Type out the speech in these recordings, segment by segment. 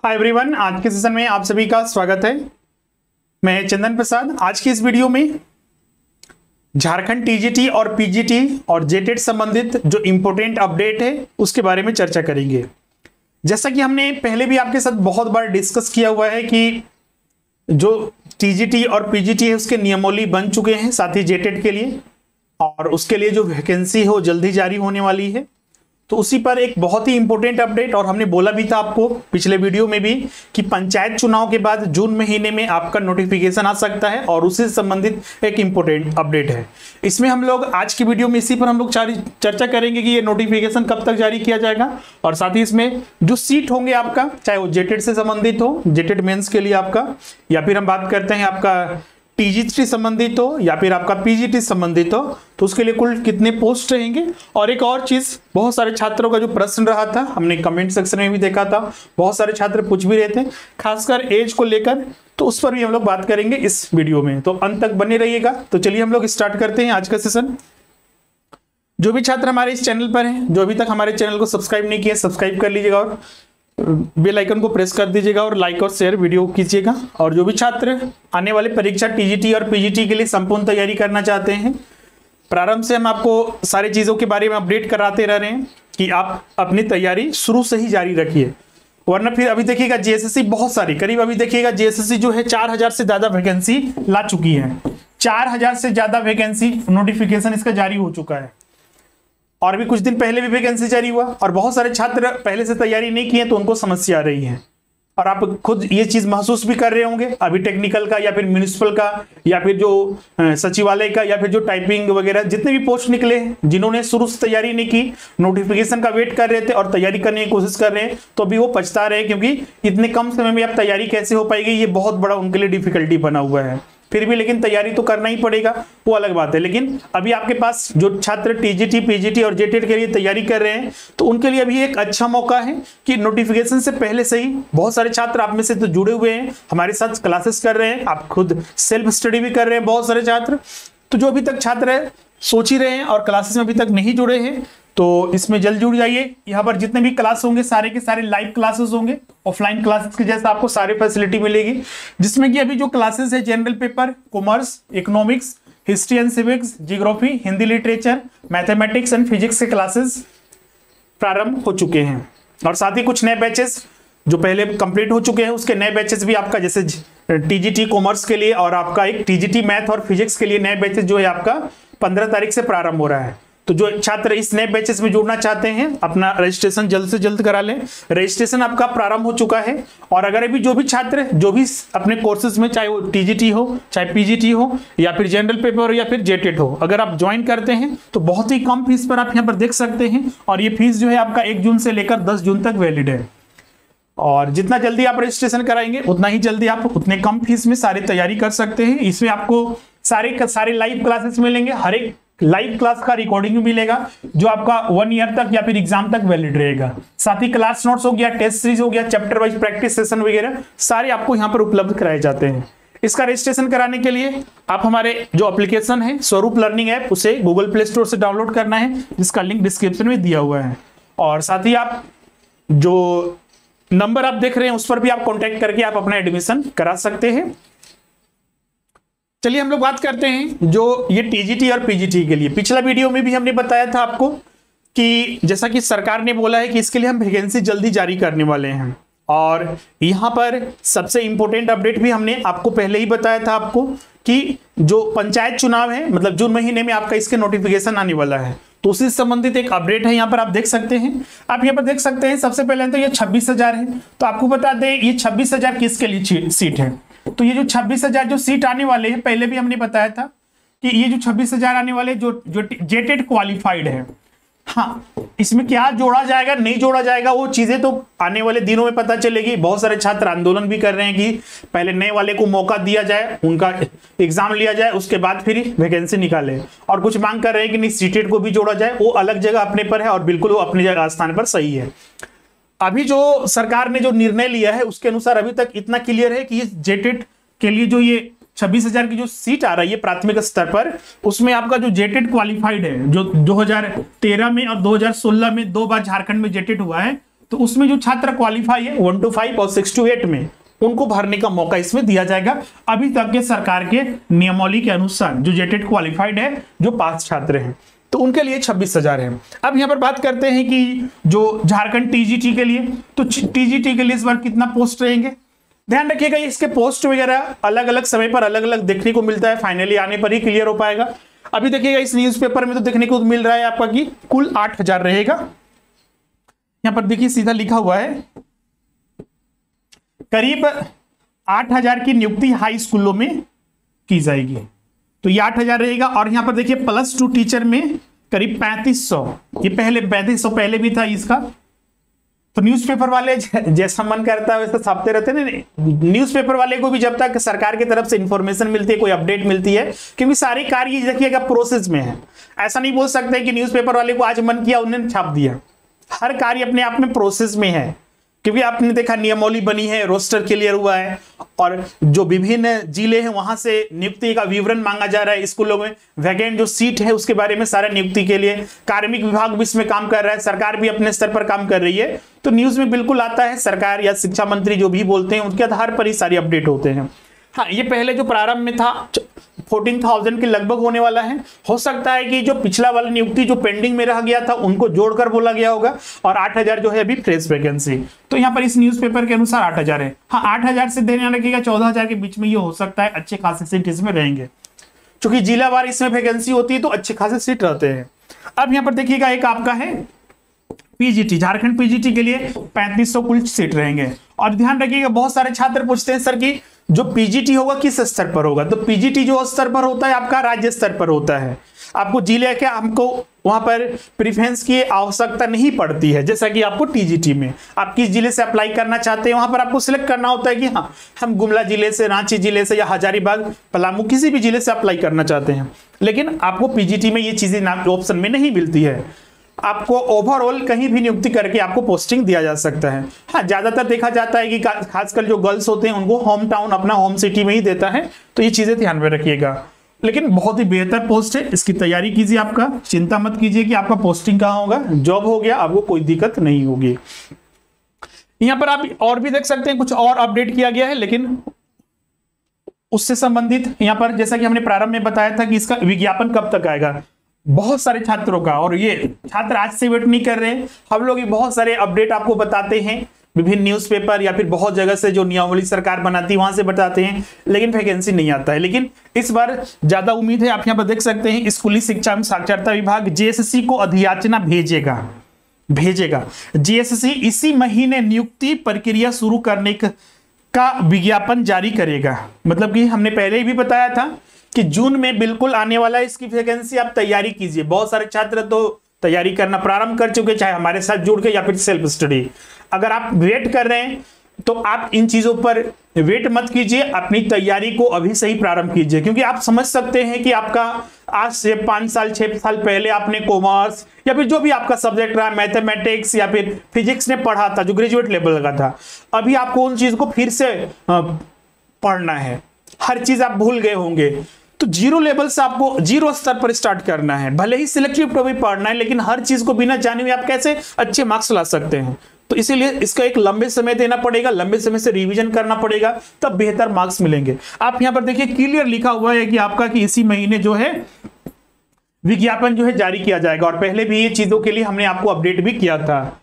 Hi everyone, आज के session में आप सभी का स्वागत है। मैं चंदन प्रसाद। आज की इस वीडियो में झारखंड टीजीटी और पीजीटी और जेटेट संबंधित जो इंपॉर्टेंट अपडेट है उसके बारे में चर्चा करेंगे। जैसा कि हमने पहले भी आपके साथ बहुत बार डिस्कस किया हुआ है कि जो टीजीटी और पीजीटी है उसके नियमावली बन चुके हैं, साथ ही जेटेट के लिए, और उसके लिए जो वैकेंसी है वो जल्दी जारी होने वाली है। तो उसी पर एक बहुत ही इंपॉर्टेंट अपडेट, और हमने बोला भी था आपको पिछले वीडियो में भी कि पंचायत चुनाव के बाद जून महीने में आपका नोटिफिकेशन आ सकता है, और उससे संबंधित एक इंपॉर्टेंट अपडेट है। इसमें हम लोग आज की वीडियो में इसी पर हम लोग चर्चा करेंगे कि ये नोटिफिकेशन कब तक जारी किया जाएगा, और साथ ही इसमें जो सीट होंगे आपका, चाहे वो जेटेट से संबंधित हो, जेटेट मेंस के लिए आपका, या फिर हम बात करते हैं आपका टीजीटी संबंधित हो या फिर आपका पीजीटी संबंधित हो, तो उसके लिए कुल कितने पोस्ट रहेंगे। और एक और चीज, बहुत सारे छात्रों का जो प्रश्न रहा था, हमने कमेंट सेक्शन में भी देखा था, बहुत सारे छात्र पूछ भी रहे थे खासकर एज को लेकर, तो उस पर भी हम लोग बात करेंगे इस वीडियो में। तो अंत तक बने रहिएगा। तो चलिए हम लोग स्टार्ट करते हैं आज का सेशन। जो भी छात्र हमारे इस चैनल पर हैं, जो अभी तक हमारे चैनल को सब्सक्राइब नहीं किया, सब्सक्राइब कर लीजिएगा और बेल आइकन को प्रेस कर दीजिएगा और लाइक और शेयर वीडियो कीजिएगा। और जो भी छात्र आने वाले परीक्षा टीजीटी और पीजीटी के लिए संपूर्ण तैयारी करना चाहते हैं, प्रारंभ से हम आपको सारी चीज़ों के बारे में अपडेट कराते रह रहे हैं कि आप अपनी तैयारी शुरू से ही जारी रखिए, वरना फिर अभी देखिएगा जेएसएससी बहुत सारी, करीब अभी देखिएगा जेएसएससी जो है 4000 से ज़्यादा वैकेंसी ला चुकी है। 4000 से ज़्यादा वैकेंसी नोटिफिकेशन इसका जारी हो चुका है, और अभी कुछ दिन पहले भी वैकेंसी जारी हुआ, और बहुत सारे छात्र पहले से तैयारी नहीं किए तो उनको समस्या आ रही है। और आप खुद ये चीज महसूस भी कर रहे होंगे, अभी टेक्निकल का या फिर म्युनिसिपल का या फिर जो सचिवालय का या फिर जो टाइपिंग वगैरह जितने भी पोस्ट निकले, जिन्होंने शुरू से तैयारी नहीं की, नोटिफिकेशन का वेट कर रहे थे और तैयारी करने की कोशिश कर रहे हैं, तो अभी वो पछता रहे हैं, क्योंकि इतने कम समय में अब तैयारी कैसे हो पाएगी, ये बहुत बड़ा उनके लिए डिफिकल्टी बना हुआ है। फिर भी लेकिन तैयारी तो करना ही पड़ेगा, वो अलग बात है। लेकिन अभी आपके पास जो छात्र टीजीटी पीजीटी और जेटेट के लिए तैयारी कर रहे हैं, तो उनके लिए अभी एक अच्छा मौका है कि नोटिफिकेशन से पहले से ही बहुत सारे छात्र आप में से तो जुड़े हुए हैं, हमारे साथ क्लासेस कर रहे हैं, आप खुद सेल्फ स्टडी भी कर रहे हैं बहुत सारे छात्र। तो जो अभी तक छात्र सोच ही रहे हैं और क्लासेस में अभी तक नहीं जुड़े हैं, तो इसमें जल्द जुड़ जाइए। यहाँ पर जितने भी क्लास होंगे सारे के सारे लाइव क्लासेस होंगे, ऑफलाइन क्लासेस के जैसा आपको सारी फैसिलिटी मिलेगी, जिसमें कि अभी जो क्लासेस है general paper, commerce, economics, history and civics, geography, Hindi literature, mathematics and physics के क्लासेस प्रारंभ हो चुके हैं। और साथ ही कुछ नए बैचेस जो पहले कंप्लीट हो चुके हैं, उसके नए बैचेस भी आपका, जैसे टीजीटी कॉमर्स के लिए और आपका एक टीजीटी मैथ और फिजिक्स के लिए नए बैचेस जो है आपका 15 तारीख से प्रारंभ हो रहा है। तो जो छात्र इस नए बैचेस में जुड़ना चाहते हैं, अपना रजिस्ट्रेशन जल्द से जल्द करा लें। रजिस्ट्रेशन आपका प्रारंभ हो चुका है, और अगर अभी जो भी छात्र जो भी अपने कोर्सेज में, चाहे वो टीजीटी हो, चाहे पीजीटी हो, या फिर जनरल पेपर हो, या फिर जेटेट हो, अगर आप ज्वाइन करते हैं तो बहुत ही कम फीस पर आप यहाँ पर देख सकते हैं। और ये फीस जो है आपका 1 जून से लेकर 10 जून तक वैलिड है। और जितना जल्दी आप रजिस्ट्रेशन कराएंगे उतना ही जल्दी आप उतने कम फीस में सारी तैयारी कर सकते हैं। इसमें आपको सारे लाइव क्लासेस मिलेंगे, हर एक लाइव क्लास का रिकॉर्डिंग मिलेगा जो आपका 1 ईयर तक या फिर एग्जाम तक वैलिड रहेगा। साथ ही क्लास नोट्स हो गया, टेस्ट सीरीज हो गया, चैप्टर वाइज प्रैक्टिस सेशन वगैरह सारे आपको यहाँ पर उपलब्ध कराए जाते हैं। इसका रजिस्ट्रेशन कराने के लिए आप हमारे जो एप्लीकेशन है स्वरूप लर्निंग ऐप, उसे गूगल प्ले स्टोर से डाउनलोड करना है, जिसका लिंक डिस्क्रिप्शन में दिया हुआ है। और साथ ही आप जो नंबर आप देख रहे हैं उस पर भी आप कॉन्टेक्ट करके आप अपना एडमिशन करा सकते हैं। चलिए हम लोग बात करते हैं जो ये टीजीटी और पीजीटी के लिए, पिछला वीडियो में भी हमने बताया था आपको कि जैसा कि सरकार ने बोला है कि इसके लिए हम वैकेंसी जल्दी जारी करने वाले हैं। और यहाँ पर सबसे इंपॉर्टेंट अपडेट भी हमने आपको पहले ही बताया था आपको कि जो पंचायत चुनाव है, मतलब जून महीने में आपका इसके नोटिफिकेशन आने वाला है, तो उसी संबंधित एक अपडेट है, यहाँ पर आप देख सकते हैं। आप यहाँ पर देख सकते हैं सबसे पहले तो ये 26,000 है। तो आपको बता दें ये 26,000 किसके लिए सीट है। तो ये जो 26,000 जो सीट आने वाले हैं, पहले भी हमने बताया था कि ये जो 26,000 आने वाले जो जेटेट क्वालिफाइड है, हाँ, इसमें क्या जोड़ा जाएगा नहीं जोड़ा जाएगा वो चीजें तो आने वाले दिनों में पता चलेगी। बहुत सारे छात्र आंदोलन भी कर रहे हैं कि पहले नए वाले को मौका दिया जाए, उनका एग्जाम लिया जाए, उसके बाद फिर वैकेंसी निकाले। और कुछ मांग कर रहे हैं कि नहीं सीटेट को भी जोड़ा जाए, वो अलग जगह अपने पर है और बिल्कुल वो अपनी जगह स्थान पर सही है। अभी जो सरकार ने जो निर्णय लिया है उसके अनुसार अभी तक इतना क्लियर है कि ये जेटेट के लिए जो ये 26,000 की जो सीट आ रही है प्राथमिक स्तर पर, उसमें आपका जो जेटेट क्वालिफाइड है, जो 2013 में और 2016 में 2 बार झारखंड में जेटेट हुआ है, तो उसमें जो छात्र क्वालिफाई है 1 to 5 और 6 to 8 में, उनको भरने का मौका इसमें दिया जाएगा। अभी तक के सरकार के नियमावली के अनुसार जो जेटेड क्वालिफाइड है, जो पास छात्र हैं, तो उनके लिए 26,000 है। अब यहाँ पर बात करते हैं कि जो झारखंड टीजीटी के लिए, तो टीजीटी के लिए इस बार कितना पोस्ट रहेंगे, ध्यान रखिएगा। इसके पोस्ट वगैरह अलग अलग समय पर अलग अलग देखने को मिलता है, फाइनली आने पर ही क्लियर हो पाएगा। अभी देखिएगा इस न्यूज़पेपर में तो देखने को मिल रहा है आपका कि कुल 8,000 रहेगा। यहां पर देखिए सीधा लिखा हुआ है करीब 8,000 की नियुक्ति हाई स्कूलों में की जाएगी, तो ये 8,000 रहेगा। और यहां पर देखिए +2 टीचर में करीब 3500, ये पहले 3500 पहले भी था इसका। तो न्यूज़पेपर वाले जैसा मन करता है वैसे छापते रहते हैं। न्यूज़पेपर वाले को भी जब तक सरकार की तरफ से इंफॉर्मेशन मिलती है, कोई अपडेट मिलती है, क्योंकि सारे कार्य देखिएगा प्रोसेस में है। ऐसा नहीं बोल सकते कि न्यूज़पेपर वाले को आज मन किया उन्होंने छाप दिया, हर कार्य अपने आप में प्रोसेस में है। क्योंकि आपने देखा नियमावली बनी है, रोस्टर क्लियर हुआ है, और जो विभिन्न जिले हैं वहां से नियुक्ति का विवरण मांगा जा रहा है। स्कूलों में वैकेंट जो सीट है उसके बारे में सारा नियुक्ति के लिए कार्मिक विभाग भी इसमें काम कर रहा है, सरकार भी अपने स्तर पर काम कर रही है। तो न्यूज में बिल्कुल आता है, सरकार या शिक्षा मंत्री जो भी बोलते हैं उनके आधार पर ही सारी अपडेट होते हैं। हाँ, ये पहले जो प्रारंभ में था 14,000 के लगभग होने वाला है। हो सकता है कि जो पिछला वाला नियुक्ति जो पेंडिंग में रह गया था उनको जोड़कर बोला गया होगा, और 8,000 जो है अभी फ्रेश वैकेंसी। तो यहाँ पर इस न्यूज़पेपर के अनुसार 8,000 है। हाँ, 8,000 से ध्यान रखिएगा 14,000 के बीच में ये हो सकता है, अच्छे खासे सीट इसमें रहेंगे, क्योंकि जिलावार इसमें वैकेंसी होती है तो अच्छे खासे सीट रहते हैं। अब यहाँ पर देखिएगा एक आपका है पीजीटी, झारखंड पीजीटी के लिए 3500 कुल सीट रहेंगे। और ध्यान रखिएगा बहुत सारे छात्र पूछते हैं सर कि जो पीजीटी होगा किस स्तर पर होगा, तो पीजीटी जो स्तर पर होता है आपका राज्य स्तर पर होता है। आपको जिले के हमको वहां पर प्रेफरेंस की आवश्यकता नहीं पड़ती है, जैसा कि आपको टीजीटी में आप किस जिले से अप्लाई करना चाहते हैं वहां पर आपको सिलेक्ट करना होता है कि हाँ हम गुमला जिले से, रांची जिले से, या हजारीबाग, पलामू, किसी भी जिले से अप्लाई करना चाहते हैं। लेकिन आपको पीजीटी में ये चीजें ऑप्शन में नहीं मिलती है। आपको ओवरऑल कहीं भी नियुक्ति करके आपको पोस्टिंग दिया जा सकता है। हाँ, ज्यादातर देखा जाता है कि खासकर जो गर्ल्स होते हैं उनको होम टाउन, अपना होम सिटी में ही देता है, तो ये चीजें ध्यान में रखिएगा। लेकिन बहुत ही बेहतर पोस्ट है, इसकी तैयारी कीजिए। आपका चिंता मत कीजिए कि आपका पोस्टिंग कहाँ होगा, जॉब हो गया, आपको कोई दिक्कत नहीं होगी। यहाँ पर आप और भी देख सकते हैं कुछ और अपडेट किया गया है, लेकिन उससे संबंधित यहाँ पर जैसा कि हमने प्रारंभ में बताया था कि इसका विज्ञापन कब तक आएगा, बहुत सारे छात्रों का, और ये छात्र आज से वेट नहीं कर रहे हैं। हम लोग बहुत सारे अपडेट आपको बताते हैं, विभिन्न न्यूज़पेपर या फिर बहुत जगह से जो नियमावली सरकार बनाती है वहां से बताते हैं, लेकिन वैकेंसी नहीं आता है। लेकिन इस बार ज्यादा उम्मीद है। आप यहाँ पर देख सकते हैं स्कूली शिक्षा एवं साक्षरता विभाग जेएसएससी को अधियाचना भेजेगा। जेएसएससी इसी महीने नियुक्ति प्रक्रिया शुरू करने का विज्ञापन जारी करेगा। मतलब कि हमने पहले ही भी बताया था कि जून में बिल्कुल आने वाला है इसकी वैकेंसी। आप तैयारी कीजिए। बहुत सारे छात्र तो तैयारी करना प्रारंभ कर चुके, चाहे हमारे साथ जुड़ के या फिर सेल्फ स्टडी। अगर आप वेट कर रहे हैं तो आप इन चीजों पर वेट मत कीजिए, अपनी तैयारी को अभी से ही प्रारंभ कीजिए। क्योंकि आप समझ सकते हैं कि आपका आज से 5 साल 6 साल पहले आपने कॉमर्स या फिर जो भी आपका सब्जेक्ट रहा, मैथमेटिक्स या फिर फिजिक्स ने पढ़ा था जो ग्रेजुएट लेवल का था, अभी आपको उन चीज को फिर से पढ़ना है। हर चीज आप भूल गए होंगे, तो जीरो लेवल से आपको जीरो स्तर पर स्टार्ट करना है। भले ही सिलेक्टिव तो भी पढ़ना है, लेकिन हर चीज को बिना जाने हुए आप कैसे अच्छे मार्क्स ला सकते हैं। तो इसीलिए इसका एक लंबे समय देना पड़ेगा, लंबे समय से रिवीजन करना पड़ेगा, तब बेहतर मार्क्स मिलेंगे। आप यहां पर देखिए क्लियर लिखा हुआ है कि आपका कि इसी महीने जो है विज्ञापन जो है जारी किया जाएगा, और पहले भी ये चीजों के लिए हमने आपको अपडेट भी किया था।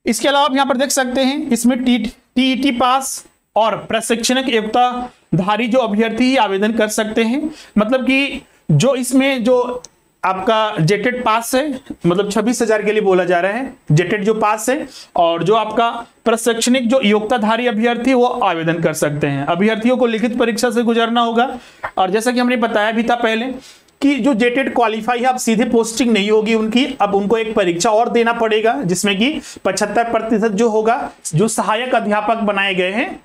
इसके अलावा आप यहां पर देख सकते हैं इसमें टीईटी पास और प्रशिक्षणक योग्यताधारी जो अभ्यर्थी ही आवेदन कर सकते हैं। मतलब कि जो इसमें जो आपका जेटेड पास है, मतलब 26,000 के लिए बोला जा रहा है जेटेड जो पास है, और जो आपका प्रशिक्षणिक जो योग्यताधारी अभ्यर्थी वो आवेदन कर सकते हैं। अभ्यर्थियों को लिखित परीक्षा से गुजरना होगा, और जैसा कि हमने बताया भी था पहले कि जो जेटेड क्वालिफाई है अब सीधे पोस्टिंग नहीं होगी उनकी, अब उनको एक परीक्षा और देना पड़ेगा, जिसमें कि 75% जो होगा, जो सहायक अध्यापक बनाए गए हैं,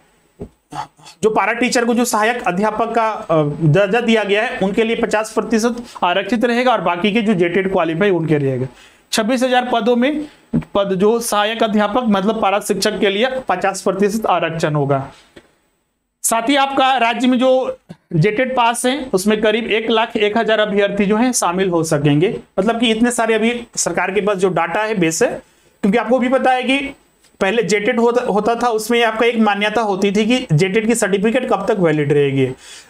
जो पारा टीचर को जो सहायक अध्यापक का दर्जा दिया गया है उनके लिए 50% आरक्षित रहेगा, और बाकी के जो जेटेड क्वालिफाई उनके रहेगा। 26,000 पदों में पद जो सहायक अध्यापक मतलब पारा शिक्षक के लिए 50% आरक्षण होगा। साथ ही आपका राज्य में जो जेटेड पास है उसमें करीब 1,01,000 अभ्यर्थी जो है शामिल हो सकेंगे। मतलब कि इतने सारे अभी सरकार के पास जो डाटा है बेस है क्योंकि आपको भी पता है कि पहले जेटेट होता था, उसमें आपका एक मान्यता होती थी कि जेटेट की सर्टिफिकेट कब तक वैलिड रहेगी।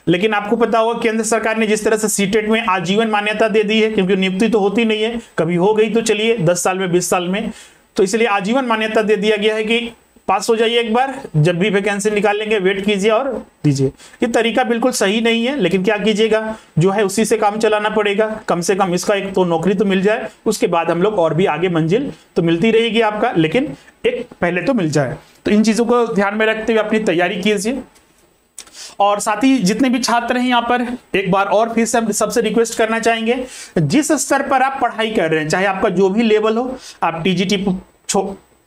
लेकिन आपको पता होगा केंद्र सरकार ने जिस तरह से सीटेट में आजीवन मान्यता दे दी है, क्योंकि नियुक्ति तो होती नहीं है, कभी हो गई तो चलिए 10 साल में 20 साल में, तो इसलिए आजीवन मान्यता दे दिया गया है कि पास हो जाइए एक बार, जब भी वैकेंसी निकालेंगे वेट कीजिए और दीजिए। ये तरीका बिल्कुल सही नहीं है, लेकिन क्या कीजिएगा, जो है उसी से काम चलाना पड़ेगा। कम से कम इसका एक तो नौकरी तो मिल जाए, उसके बाद हम लोग और भी आगे मंजिल तो मिलती रहेगी आपका, लेकिन एक पहले तो मिल जाए। तो इन चीजों को ध्यान में रखते हुए अपनी तैयारी कीजिए। और साथ ही जितने भी छात्र हैं यहाँ पर, एक बार और फिर से हम सबसे रिक्वेस्ट करना चाहेंगे, जिस स्तर पर आप पढ़ाई कर रहे हैं, चाहे आपका जो भी लेवल हो, आप टीजीटी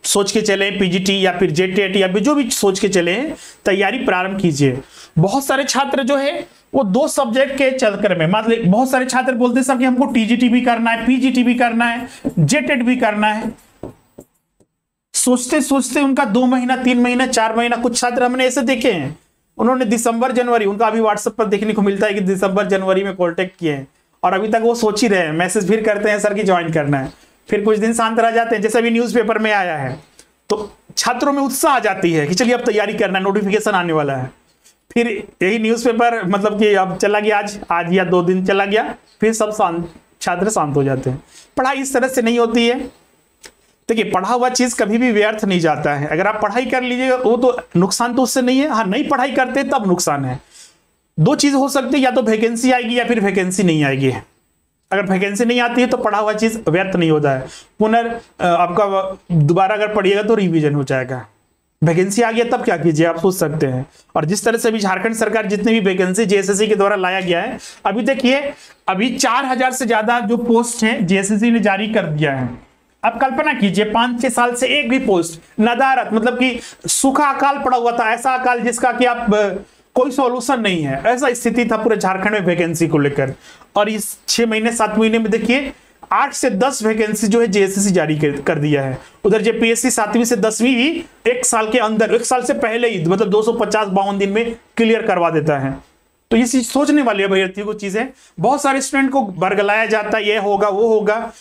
सोच के चले, पीजीटी या फिर जेटेट या फिर जो भी सोच के चले हैं, तैयारी प्रारंभ कीजिए। बहुत सारे छात्र जो है वो 2 सब्जेक्ट के चक्कर में, मतलब बहुत सारे छात्र बोलते हैं सर कि हमको टीजीटी भी करना है, पीजीटी भी करना है, जेटेट भी करना है। सोचते सोचते उनका 2 महीना, 3 महीना, 4 महीना, कुछ छात्र हमने ऐसे देखे हैं, उन्होंने दिसंबर जनवरी, उनका अभी व्हाट्सएप पर देखने को मिलता है कि दिसंबर जनवरी में कॉन्टेक्ट किए हैं और अभी तक वो सोच ही रहे हैं, मैसेज फिर करते हैं सर की ज्वाइन करना है, फिर कुछ दिन शांत रह जाते हैं, जैसे अभी न्यूज़पेपर में आया है। तो छात्रों में उत्साह आ जाती है कि चलिए अब तैयारी करना है, नोटिफिकेशन आने वाला है। फिर यही न्यूज़पेपर मतलब कि अब चला गया, आज या 2 दिन चला गया, फिर सब छात्र शांत हो जाते हैं। पढ़ाई इस तरह से नहीं होती है। देखिए, पढ़ा हुआ चीज कभी भी व्यर्थ नहीं जाता है। अगर आप पढ़ाई कर लीजिएगा वो तो नुकसान तो उससे नहीं है, हाँ नहीं पढ़ाई करते तब नुकसान है। 2 चीज हो सकती है, या तो वैकेंसी आएगी या फिर वैकेंसी नहीं आएगी। अगर वैकेंसी नहीं आती है तो पढ़ा हुआ चीज व्यर्थ नहीं होता है, आपका दोबारा अगर पढ़िएगा तो रिवीजन हो जाएगा। वैकेंसी आ गया तब क्या कीजिए, आप सोच सकते हैं। और जिस तरह से अभी झारखंड सरकार जितनी भी वैकेंसी जेएसएससी के द्वारा लाया गया है, अभी देखिए अभी 4000 से ज्यादा जो पोस्ट है जेएसएससी ने जारी कर दिया है। अब कल्पना कीजिए 5-6 साल से एक भी पोस्ट नदारत, मतलब कि सूखा अकाल पड़ा हुआ था, ऐसा अकाल जिसका कि आप कोई सॉल्यूशन नहीं है, ऐसा स्थिति था पूरे झारखंड में वैकेंसी को लेकर। और इस 6 महीने 7 महीने में देखिए 8 से 10 वैकेंसी जो है जेएसएससी जारी कर दिया है। उधर जेपीएससी 7वीं से 10वीं ही 1 साल के अंदर, 1 साल से पहले ही, मतलब 250-52 दिन में क्लियर करवा देता है। तो ये चीज सोचने वाली है अभ्यर्थियों को चीजें। बहुत सारे स्टूडेंट को बरगलाया जाता है, ये होगा वो होगा।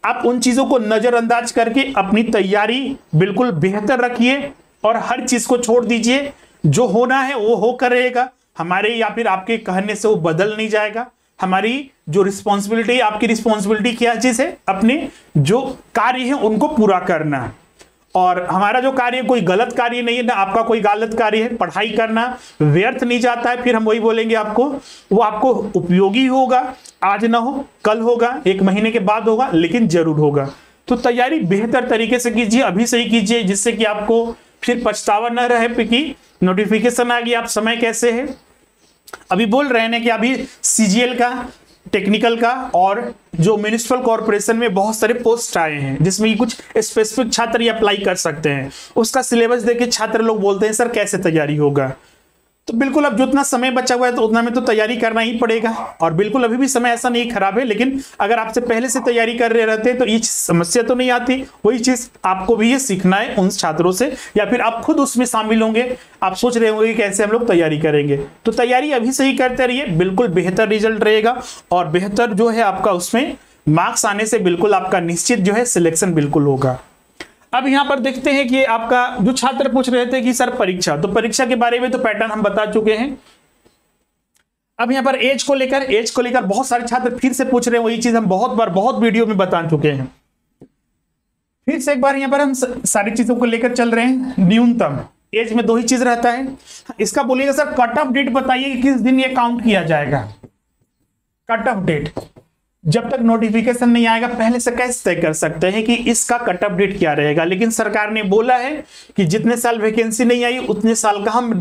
आप उन चीजों को नजरअंदाज करके अपनी तैयारी बिल्कुल बेहतर रखिए और हर चीज को छोड़ दीजिए। जो होना है वो होकर रहेगा, हमारे या फिर आपके कहने से वो बदल नहीं जाएगा। हमारी जो रिस्पॉन्सिबिलिटी, आपकी रिस्पॉन्सिबिलिटी क्या चीज है, अपने जो कार्य है उनको पूरा करना। और हमारा जो कार्य कोई गलत कार्य नहीं है, ना आपका कोई गलत कार्य है। पढ़ाई करना व्यर्थ नहीं जाता है, फिर हम वही बोलेंगे आपको, वो आपको उपयोगी होगा। आज ना हो कल होगा, 1 महीने के बाद होगा, लेकिन जरूर होगा। तो तैयारी बेहतर तरीके से कीजिए, अभी से ही कीजिए, जिससे कि आपको फिर पछतावा न रहे कि नोटिफिकेशन आ गया, आप समय कैसे है। अभी बोल रहे हैं कि अभी सीजीएल का, टेक्निकल का और जो म्युनिसिपल कॉर्पोरेशन में बहुत सारे पोस्ट आए हैं, जिसमें कुछ स्पेसिफिक छात्र अप्लाई कर सकते हैं। उसका सिलेबस देख के छात्र लोग बोलते हैं सर कैसे तैयारी होगा। तो बिल्कुल अब जितना समय बचा हुआ है तो उतना में तो तैयारी करना ही पड़ेगा। और बिल्कुल अभी भी समय ऐसा नहीं खराब है, लेकिन अगर आपसे पहले से तैयारी कर रहे रहते तो ये समस्या तो नहीं आती। वही चीज आपको भी ये सीखना है उन छात्रों से, या फिर आप खुद उसमें शामिल होंगे, आप सोच रहे होंगे कैसे हम लोग तैयारी करेंगे। तो तैयारी अभी से ही करते रहिए, बिल्कुल बेहतर रिजल्ट रहेगा और बेहतर जो है आपका उसमें मार्क्स आने से बिल्कुल आपका निश्चित जो है सिलेक्शन बिल्कुल होगा। अब यहाँ पर देखते हैं कि आपका जो छात्र पूछ रहे थे कि सर परीक्षा, तो परीक्षा के बारे में तो पैटर्न हम बता चुके हैं। अब यहाँ पर एज को लेकर बहुत सारे छात्र फिर से पूछ रहे हैं, वही चीज हम बहुत बार बहुत वीडियो में बता चुके हैं। फिर से एक बार यहाँ पर हम सारी चीजों को लेकर चल रहे हैं। न्यूनतम एज में 2 ही चीज रहता है। इसका बोलिएगा सर कट ऑफ डेट बताइए कि किस दिन ये काउंट किया जाएगा। कट ऑफ डेट जब तक नोटिफिकेशन नहीं आएगा पहले से कैसे तय कर सकते हैं कि इसका कट ऑफ डेट क्या रहेगा। लेकिन सरकार ने बोला है कि जितने साल वैकेंसी नहीं आई उतने साल का हम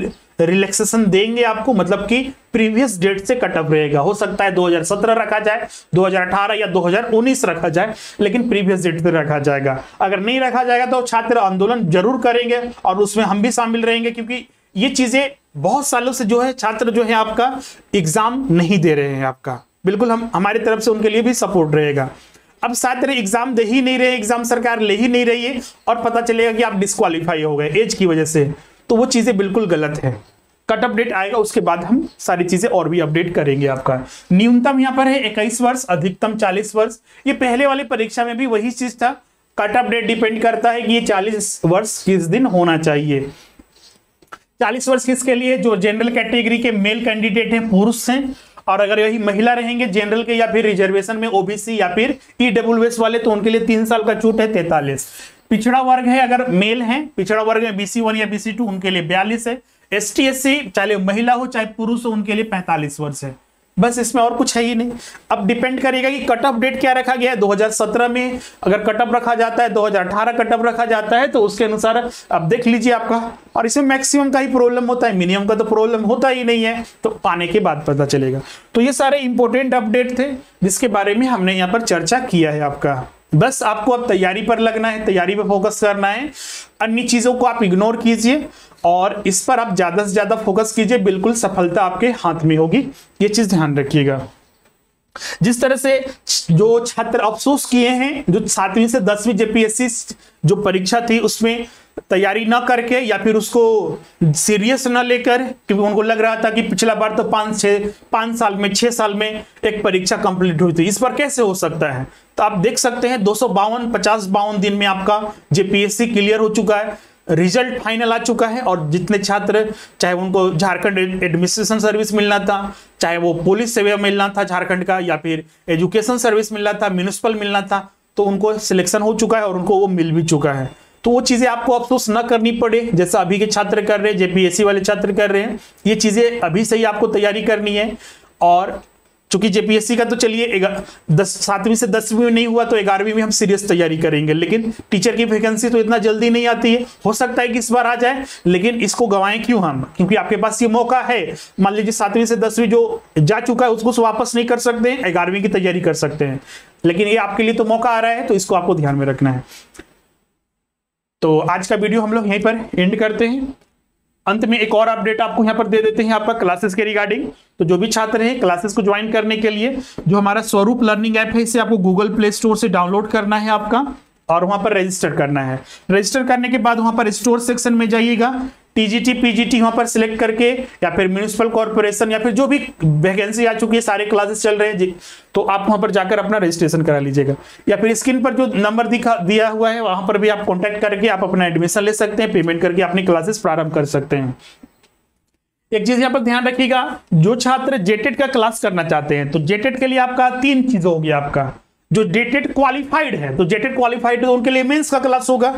रिलैक्सेशन देंगे आपको, मतलब कि प्रीवियस डेट से कट ऑफ रहेगा। हो सकता है 2017 रखा जाए, 2018 या 2019 रखा जाए, लेकिन प्रीवियस डेट से रखा जाएगा। अगर नहीं रखा जाएगा तो छात्र आंदोलन जरूर करेंगे और उसमें हम भी शामिल रहेंगे, क्योंकि ये चीजें बहुत सालों से जो है छात्र जो है आपका एग्जाम नहीं दे रहे हैं आपका। बिल्कुल हम हमारी तरफ से उनके लिए भी सपोर्ट रहेगा। अब छात्र एग्जाम दे ही नहीं रहे, एग्जाम सरकार ले ही नहीं रही है और पता चलेगा कि आप डिस्क्वालीफाई हो गए एज की वजह से, तो वो चीजें बिल्कुल गलत है। कट अपडेट आएगा उसके बाद हम सारी चीजें और भी अपडेट करेंगे आपका। न्यूनतम यहाँ पर है 21 वर्ष, अधिकतम 40 वर्ष। ये पहले वाली परीक्षा में भी वही चीज था, कट ऑफ डेट डिपेंड करता है कि ये 40 वर्ष किस दिन होना चाहिए। 40 वर्ष किसके लिए? जो जनरल कैटेगरी के मेल कैंडिडेट हैं, पुरुष हैं, और अगर यही महिला रहेंगे जनरल के या फिर रिजर्वेशन में ओबीसी या फिर ईडब्ल्यूएस वाले तो उनके लिए 3 साल का छूट है 43। पिछड़ा वर्ग है, अगर मेल है पिछड़ा वर्ग में BC1 या BC2 उनके लिए 42 है। ST SC चाहे महिला हो चाहे पुरुष हो उनके लिए 45 वर्ष है। बस इसमें और कुछ है ही नहीं। अब डिपेंड करेगा कि कट ऑफ डेट क्या रखा गया है। 2017 में अगर कट ऑफ रखा जाता है, 2018 कट ऑफ रखा जाता है तो उसके अनुसार अब देख लीजिए आपका। और इसमें मैक्सिमम का ही प्रॉब्लम होता है, मिनिमम का तो प्रॉब्लम होता ही नहीं है, तो पाने के बाद पता चलेगा। तो ये सारे इंपॉर्टेंट अपडेट थे जिसके बारे में हमने यहाँ पर चर्चा किया है आपका। बस आपको अब तैयारी पर लगना है, तैयारी पर फोकस करना है, अन्य चीजों को आप इग्नोर कीजिए और इस पर आप ज्यादा से ज्यादा फोकस कीजिए, बिल्कुल सफलता आपके हाथ में होगी, ये चीज ध्यान रखिएगा। जिस तरह से जो छात्र अफसोस किए हैं, जो 7वीं से 10वीं JPSC जो परीक्षा थी उसमें तैयारी ना करके या फिर उसको सीरियस ना लेकर, क्योंकि उनको लग रहा था कि पिछला बार तो 5 साल में 6 साल में एक परीक्षा कंप्लीट हुई थी, इस बार कैसे हो सकता है। तो आप देख सकते हैं 252 दिन में आपका JPSC क्लियर हो चुका है, रिजल्ट फाइनल आ चुका है। और जितने छात्र, चाहे उनको झारखंड एडमिनिस्ट्रेशन सर्विस मिलना था, चाहे वो पुलिस सेवा मिलना था झारखंड का, या फिर एजुकेशन सर्विस मिलना था, म्युनिसिपल मिलना था, तो उनको सिलेक्शन हो चुका है और उनको वो मिल भी चुका है। तो वो चीजें आपको अफसोस न करनी पड़े जैसा अभी के छात्र कर रहे हैं, JPSC वाले छात्र कर रहे हैं। ये चीजें अभी से ही आपको तैयारी करनी है। और चूंकि JPSC का तो चलिए 7वीं से 10वीं में नहीं हुआ तो 11वीं में हम सीरियस तैयारी करेंगे, लेकिन टीचर की वैकेंसी तो इतना जल्दी नहीं आती है। हो सकता है कि इस बार आ जाए, लेकिन इसको गंवाएं क्यों हम, क्योंकि आपके पास ये मौका है। मान लीजिए 7वीं से 10वीं जो जा चुका है उसको वापस नहीं कर सकते हैं, 11वीं की तैयारी कर सकते हैं, लेकिन ये आपके लिए तो मौका आ रहा है, तो इसको आपको ध्यान में रखना है। तो आज का वीडियो हम लोग यहीं पर एंड करते हैं। अंत में एक और अपडेट आपको यहाँ पर दे देते हैं आपका क्लासेस के रिगार्डिंग। तो जो भी छात्र हैं क्लासेस को ज्वाइन करने के लिए जो हमारा स्वरूप लर्निंग ऐप है, इसे आपको गूगल प्ले स्टोर से डाउनलोड करना है आपका और वहां पर रजिस्टर करना है। रजिस्टर करने के बाद वहां पर स्टोर सेक्शन में जाइएगा, TGT PGT वहां पर सिलेक्ट करके, या फिर म्युनिसिपल कॉर्पोरेशन या फिर जो भी वैकेंसी आ चुकी है, सारे क्लासेस चल रहे हैं, तो आप वहां पर जाकर अपना रजिस्ट्रेशन करा लीजिएगा। या फिर स्क्रीन पर जो नंबर दिया हुआ है वहां पर भी आप कॉन्टैक्ट करके आप अपना एडमिशन ले सकते हैं, पेमेंट करके अपनी क्लासेस प्रारंभ कर सकते हैं। एक चीज यहाँ पर ध्यान रखिएगा, जो छात्र JTET का क्लास करना चाहते हैं तो JTET के लिए आपका 3 चीज होगी। आपका जो JTET क्वालिफाइड है तो JTET क्वालिफाइड तो उनके लिए मेंस का क्लास होगा,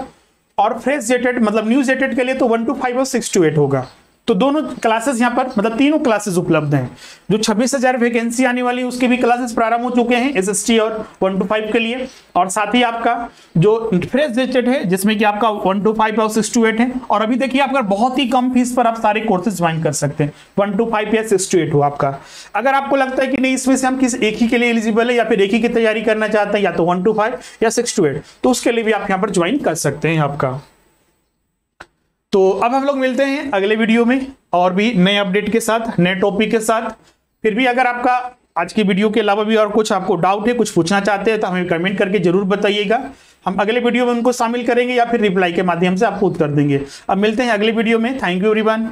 और फ्रेश JTET मतलब न्यू JTET के लिए तो 1 to 5 और 6 to 8 होगा। तो दोनों क्लासेस यहाँ पर मतलब तीनों क्लासेस उपलब्ध हैं। जो 26,000 वैकेंसी आने वाली है उसके भी क्लासेस प्रारंभ हो चुके हैं SST और 1 to 5 के लिए, और साथ ही आपका जो फ्रेश JTET है जिसमें कि आपका 1 to 5 और 6 to 8 है। और अभी देखिए आपका बहुत ही कम फीस पर आप सारे कोर्सेज ज्वाइन कर सकते हैं, 1 to 5 या 6 to 8 हो आपका। अगर आपको लगता है कि नहीं इसमें से हम किस एक ही के लिए एलिजिबल है या फिर एक ही की तैयारी करना चाहते हैं, या तो 1 to 5 या 6 to 8, तो उसके लिए भी आप यहाँ पर ज्वाइन कर सकते हैं आपका। तो अब हम लोग मिलते हैं अगले वीडियो में और भी नए अपडेट के साथ, नए टॉपिक के साथ। फिर भी अगर आपका आज की वीडियो के अलावा भी और कुछ आपको डाउट है, कुछ पूछना चाहते हैं, तो हमें कमेंट करके जरूर बताइएगा। हम अगले वीडियो में उनको शामिल करेंगे या फिर रिप्लाई के माध्यम से आपको उत्तर देंगे। अब मिलते हैं अगले वीडियो में। Thank you everyone.